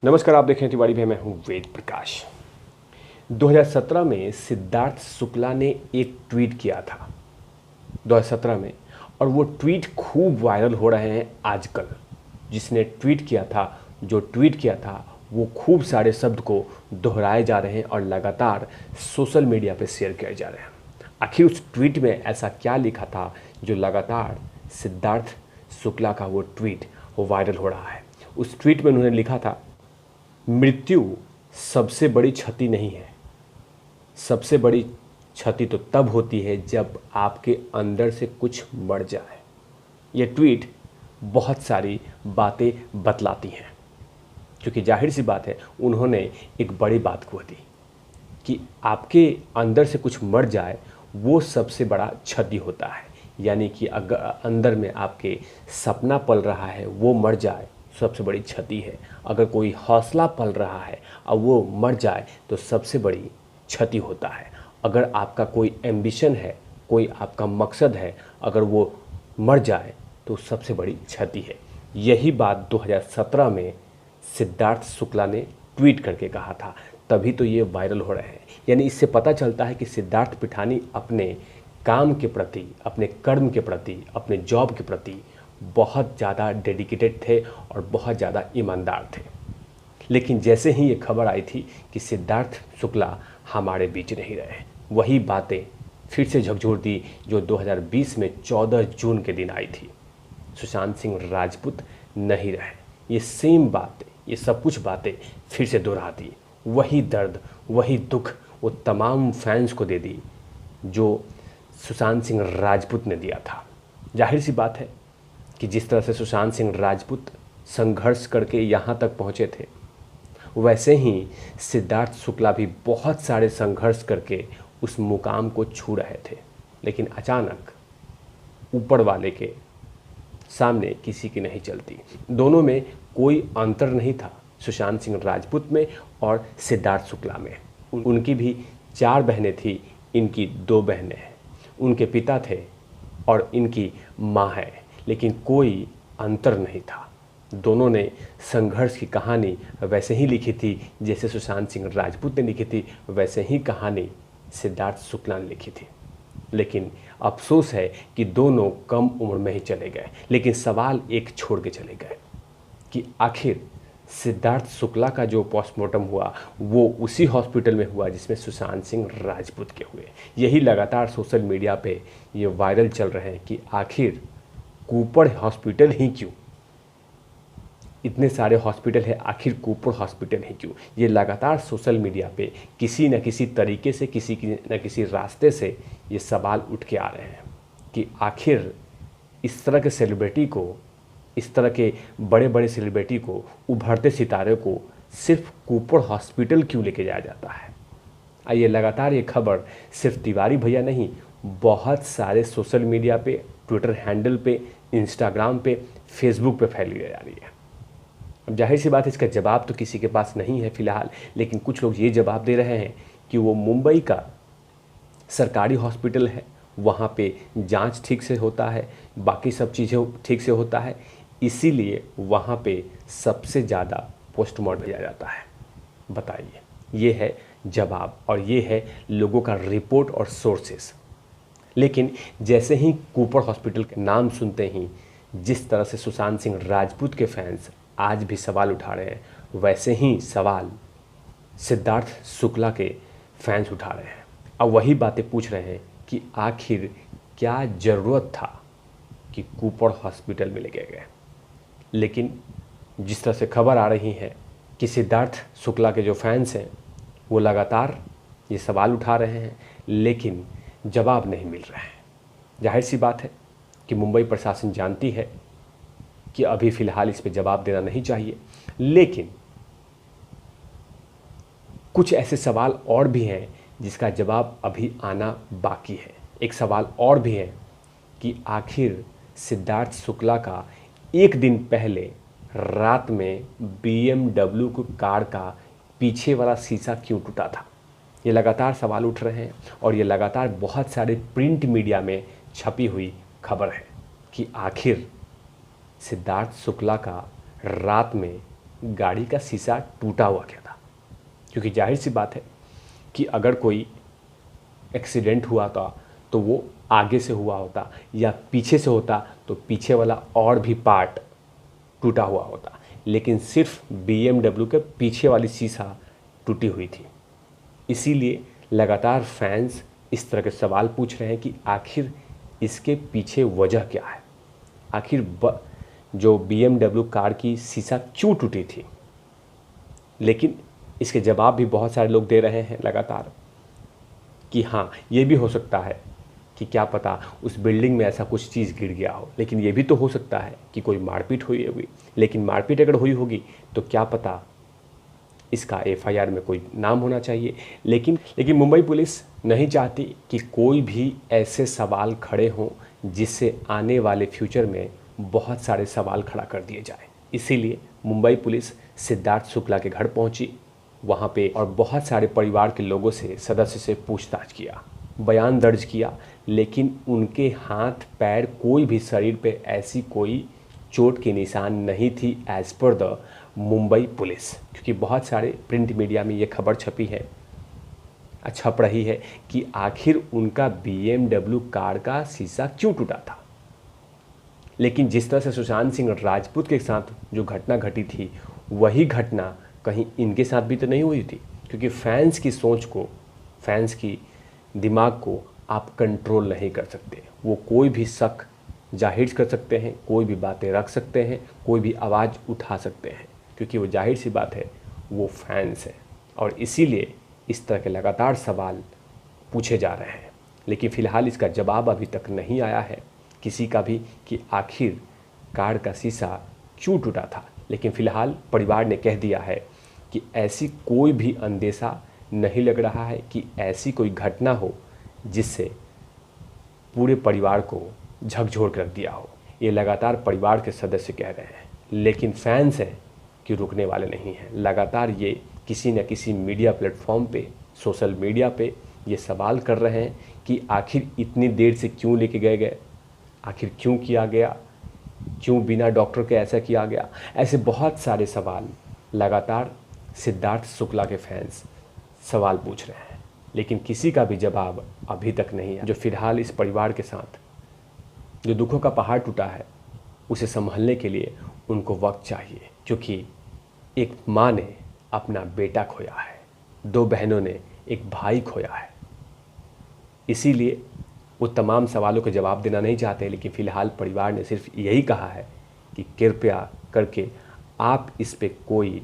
नमस्कार, आप देख रहे हैं तिवारी भाई, मैं हूं वेद प्रकाश। 2017 में सिद्धार्थ शुक्ला ने एक ट्वीट किया था 2017 में, और वो ट्वीट खूब वायरल हो रहे हैं आजकल। जिसने ट्वीट किया था, जो ट्वीट किया था, वो खूब सारे शब्द को दोहराए जा रहे हैं और लगातार सोशल मीडिया पे शेयर किए जा रहे हैं। आखिर उस ट्वीट में ऐसा क्या लिखा था जो लगातार सिद्धार्थ शुक्ला का वो ट्वीट वायरल हो रहा है? उस ट्वीट में उन्होंने लिखा था, मृत्यु सबसे बड़ी क्षति नहीं है। सबसे बड़ी क्षति तो तब होती है जब आपके अंदर से कुछ मर जाए। ये ट्वीट बहुत सारी बातें बतलाती हैं, क्योंकि जाहिर सी बात है उन्होंने एक बड़ी बात कह दी कि आपके अंदर से कुछ मर जाए वो सबसे बड़ा क्षति होता है। यानी कि अगर अंदर में आपके सपना पल रहा है वो मर जाए, सबसे बड़ी क्षति है। अगर कोई हौसला पल रहा है और वो मर जाए तो सबसे बड़ी क्षति होता है। अगर आपका कोई एम्बिशन है, कोई आपका मकसद है, अगर वो मर जाए तो सबसे बड़ी क्षति है। यही बात 2017 में सिद्धार्थ शुक्ला ने ट्वीट करके कहा था, तभी तो ये वायरल हो रहे हैं। यानी इससे पता चलता है कि सिद्धार्थ पिठानी अपने काम के प्रति, अपने कर्म के प्रति, अपने जॉब के प्रति बहुत ज़्यादा डेडिकेटेड थे और बहुत ज़्यादा ईमानदार थे। लेकिन जैसे ही ये खबर आई थी कि सिद्धार्थ शुक्ला हमारे बीच नहीं रहे, वही बातें फिर से झकझोर दी जो 2020 में 14 जून के दिन आई थी। सुशांत सिंह राजपूत नहीं रहे। ये सेम बातें, ये सब कुछ बातें फिर से दोहरा दी। वही दर्द, वही दुख वो तमाम फैंस को दे दी जो सुशांत सिंह राजपूत ने दिया था। जाहिर सी बात है कि जिस तरह से सुशांत सिंह राजपूत संघर्ष करके यहाँ तक पहुँचे थे, वैसे ही सिद्धार्थ शुक्ला भी बहुत सारे संघर्ष करके उस मुकाम को छू रहे थे। लेकिन अचानक ऊपर वाले के सामने किसी की नहीं चलती। दोनों में कोई अंतर नहीं था, सुशांत सिंह राजपूत में और सिद्धार्थ शुक्ला में। उनकी भी 4 बहनें थी, इनकी 2 बहनें हैं। उनके पिता थे और इनकी माँ है, लेकिन कोई अंतर नहीं था। दोनों ने संघर्ष की कहानी वैसे ही लिखी थी जैसे सुशांत सिंह राजपूत ने लिखी थी, वैसे ही कहानी सिद्धार्थ शुक्ला ने लिखी थी। लेकिन अफसोस है कि दोनों कम उम्र में ही चले गए। लेकिन सवाल एक छोड़ के चले गए कि आखिर सिद्धार्थ शुक्ला का जो पोस्टमार्टम हुआ वो उसी हॉस्पिटल में हुआ जिसमें सुशांत सिंह राजपूत के हुए। यही लगातार सोशल मीडिया पे ये वायरल चल रहे हैं कि आखिर कूपर हॉस्पिटल ही क्यों? इतने सारे हॉस्पिटल है, आखिर कूपर हॉस्पिटल ही क्यों? ये लगातार सोशल मीडिया पे किसी न किसी तरीके से, किसी न किसी रास्ते से ये सवाल उठ के आ रहे हैं कि आखिर इस तरह के सेलिब्रिटी को, इस तरह के बड़े बड़े सेलिब्रिटी को, उभरते सितारे को सिर्फ कूपर हॉस्पिटल क्यों लेके जाया जाता है? आइए, लगातार ये खबर सिर्फ तिवारी भैया नहीं, बहुत सारे सोशल मीडिया पे, ट्विटर हैंडल पे, इंस्टाग्राम पे, फेसबुक पे फैली जा रही है। अब जाहिर सी बात है, इसका जवाब तो किसी के पास नहीं है फ़िलहाल, लेकिन कुछ लोग ये जवाब दे रहे हैं कि वो मुंबई का सरकारी हॉस्पिटल है, वहाँ पे जांच ठीक से होता है, बाकी सब चीज़ें ठीक से होता है, इसीलिए वहाँ पे सबसे ज़्यादा पोस्टमार्टम भेजा जाता है। बताइए, ये है जवाब और ये है लोगों का रिपोर्ट और सोर्सेस। लेकिन जैसे ही कूपर हॉस्पिटल का नाम सुनते ही जिस तरह से सुशांत सिंह राजपूत के फैंस आज भी सवाल उठा रहे हैं, वैसे ही सवाल सिद्धार्थ शुक्ला के फैंस उठा रहे हैं। अब वही बातें पूछ रहे हैं कि आखिर क्या ज़रूरत था कि कूपर हॉस्पिटल में लेके गए। लेकिन जिस तरह से खबर आ रही है कि सिद्धार्थ शुक्ला के जो फैंस हैं वो लगातार ये सवाल उठा रहे हैं, लेकिन जवाब नहीं मिल रहा है। जाहिर सी बात है कि मुंबई प्रशासन जानती है कि अभी फ़िलहाल इस पे जवाब देना नहीं चाहिए, लेकिन कुछ ऐसे सवाल और भी हैं जिसका जवाब अभी आना बाकी है। एक सवाल और भी है कि आखिर सिद्धार्थ शुक्ला का एक दिन पहले रात में BMW की कार का पीछे वाला शीशा क्यों टूटा था? ये लगातार सवाल उठ रहे हैं और ये लगातार बहुत सारे प्रिंट मीडिया में छपी हुई खबर है कि आखिर सिद्धार्थ शुक्ला का रात में गाड़ी का शीशा टूटा हुआ क्या था, क्योंकि जाहिर सी बात है कि अगर कोई एक्सीडेंट हुआ था तो वो आगे से हुआ होता या पीछे से होता तो पीछे वाला और भी पार्ट टूटा हुआ होता, लेकिन सिर्फ BMW के पीछे वाली शीशा टूटी हुई थी। इसीलिए लगातार फैंस इस तरह के सवाल पूछ रहे हैं कि आखिर इसके पीछे वजह क्या है, आखिर जो BMW कार की शीशा क्यों टूटी थी। लेकिन इसके जवाब भी बहुत सारे लोग दे रहे हैं लगातार कि हाँ, ये भी हो सकता है कि क्या पता उस बिल्डिंग में ऐसा कुछ चीज़ गिर गया हो, लेकिन ये भी तो हो सकता है कि कोई मारपीट हुई होगी। लेकिन मारपीट अगर हुई होगी तो क्या पता इसका FIR में कोई नाम होना चाहिए। लेकिन मुंबई पुलिस नहीं चाहती कि कोई भी ऐसे सवाल खड़े हों जिससे आने वाले फ्यूचर में बहुत सारे सवाल खड़ा कर दिए जाए। इसीलिए मुंबई पुलिस सिद्धार्थ शुक्ला के घर पहुंची वहां पे और बहुत सारे परिवार के लोगों से, सदस्य से पूछताछ किया, बयान दर्ज किया, लेकिन उनके हाथ पैर कोई भी शरीर पे ऐसी कोई चोट के निशान नहीं थी as per the Mumbai police. क्योंकि बहुत सारे प्रिंट मीडिया में ये खबर छप रही है कि आखिर उनका BMW कार का शीशा क्यों टूटा था। लेकिन जिस तरह से सुशांत सिंह राजपूत के साथ जो घटना घटी थी वही घटना कहीं इनके साथ भी तो नहीं हुई थी, क्योंकि फैंस की सोच को, फैंस की दिमाग को आप कंट्रोल नहीं कर सकते। वो कोई भी शक जाहिर कर सकते हैं, कोई भी बातें रख सकते हैं, कोई भी आवाज़ उठा सकते हैं, क्योंकि वो जाहिर सी बात है वो फैंस है। और इसीलिए इस तरह के लगातार सवाल पूछे जा रहे हैं। लेकिन फ़िलहाल इसका जवाब अभी तक नहीं आया है किसी का भी कि आखिर कार का शीशा क्यों टूटा था। लेकिन फ़िलहाल परिवार ने कह दिया है कि ऐसी कोई भी अंदेशा नहीं लग रहा है कि ऐसी कोई घटना हो जिससे पूरे परिवार को झकझोर कर दिया हो। ये लगातार परिवार के सदस्य कह रहे हैं, लेकिन फैंस हैं कि रुकने वाले नहीं हैं। लगातार ये किसी न किसी मीडिया प्लेटफॉर्म पे, सोशल मीडिया पे ये सवाल कर रहे हैं कि आखिर इतनी देर से क्यों लेके गए, आखिर क्यों किया गया, क्यों बिना डॉक्टर के ऐसा किया गया। ऐसे बहुत सारे सवाल लगातार सिद्धार्थ शुक्ला के फैंस सवाल पूछ रहे हैं, लेकिन किसी का भी जवाब अभी तक नहीं है। जो फिलहाल इस परिवार के साथ जो दुखों का पहाड़ टूटा है उसे संभालने के लिए उनको वक्त चाहिए, क्योंकि एक माँ ने अपना बेटा खोया है, दो बहनों ने एक भाई खोया है। इसीलिए वो तमाम सवालों के जवाब देना नहीं चाहते। लेकिन फ़िलहाल परिवार ने सिर्फ यही कहा है कि कृपया करके आप इस पे कोई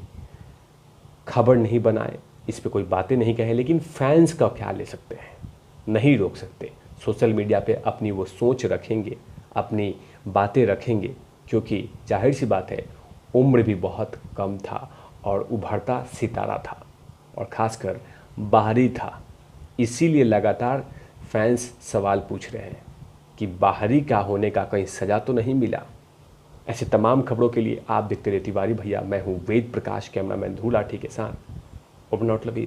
खबर नहीं बनाएं, इस पे कोई बातें नहीं कहें। लेकिन फैंस का ख्याल ले सकते हैं, नहीं रोक सकते। सोशल मीडिया पे अपनी वो सोच रखेंगे, अपनी बातें रखेंगे, क्योंकि जाहिर सी बात है उम्र भी बहुत कम था और उभरता सितारा था और ख़ासकर बाहरी था। इसीलिए लगातार फैंस सवाल पूछ रहे हैं कि बाहरी का होने का कहीं सज़ा तो नहीं मिला। ऐसे तमाम खबरों के लिए आप देखते रहिए तिवारी भैया। मैं हूँ वेद प्रकाश, कैमरामैन धूल लाठी के साथ ओपन आउट लवी।